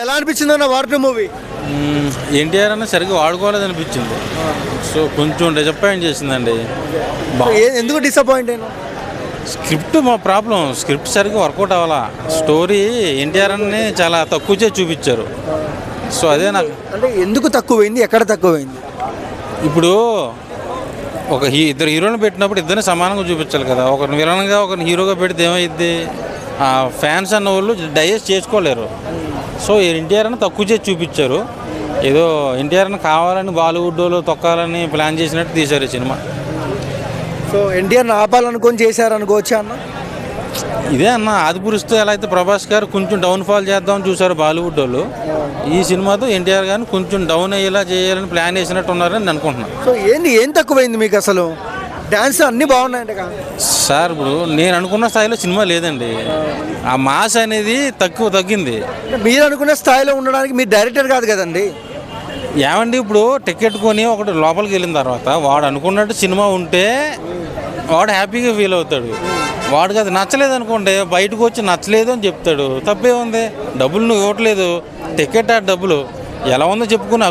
ఎలా అనిపించింది అన్న వార్ 2 మూవీ? ఎన్టీఆర్ అన్న సరిగ్గా వాడుకోలేదు అనిపించింది. సో కొంచెం డిసప్పాయింట్ చేసిందండి. ఎందుకు డిసప్పాయింట్ అయినా? స్క్రిప్ట్ మా ప్రాబ్లం, స్క్రిప్ట్ సరిగ్గా వర్కౌట్ అవ్వాలా. స్టోరీ ఎన్టీఆర్ అన్ని చాలా తక్కువ చేసి చూపించారు. సో అదే నాకు అంటే ఎందుకు తక్కువైంది, ఎక్కడ తక్కువైంది? ఇప్పుడు ఒక ఇద్దరు హీరోని పెట్టినప్పుడు ఇద్దరిని సమానంగా చూపించాలి కదా. ఒకరిని విలన్గా ఒకరిని హీరోగా పెడితే ఏమైద్ది? ఆ ఫ్యాన్స్ అన్న వాళ్ళు డైజెస్ట్ చేసుకోలేరు. సో ఎన్టీఆర్ అని తక్కువ చేసి చూపించారు. ఏదో ఎన్టీఆర్ అని కావాలని బాలీవుడ్ వాళ్ళు తొక్కాలని ప్లాన్ చేసినట్టు తీశారు ఈ సినిమా. సో ఎన్టీఆర్ని ఆపాలనుకొని చేశారనుకోవచ్చా అన్న? ఇదే అన్న ఆదిపురుస్తూ ఎలా అయితే ప్రభాస్ గారు కొంచెం డౌన్ఫాల్ చేద్దామని చూశారు బాలీవుడ్ వాళ్ళు, ఈ సినిమాతో ఎన్టీఆర్ గారిని కొంచెం డౌన్ అయ్యేలా చేయాలని ప్లాన్ చేసినట్టు ఉన్నారని నేను అనుకుంటున్నాను. సో ఏం తక్కువైంది మీకు? అసలు డ్యాన్స్ అన్నీ బాగున్నాయంట సార్. ఇప్పుడు నేను అనుకున్న స్థాయిలో సినిమా లేదండి. ఆ మాస్ అనేది తగ్గింది. మీరు అనుకునే స్థాయిలో ఉండడానికి మీరు డైరెక్టర్ కాదు కదండి. ఏమండి ఇప్పుడు టికెట్ కొని ఒకటి లోపలికి వెళ్ళిన తర్వాత వాడు అనుకున్నట్టు సినిమా ఉంటే వాడు హ్యాపీగా ఫీల్ అవుతాడు. వాడికి అది నచ్చలేదు అనుకోండి, బయటకు వచ్చి నచ్చలేదు అని చెప్తాడు. తప్పే ఉంది? డబ్బులు నువ్వు ఇవ్వట్లేదు, టికెట్ ఆ డబ్బులు ఎలా ఉందో చెప్పుకుని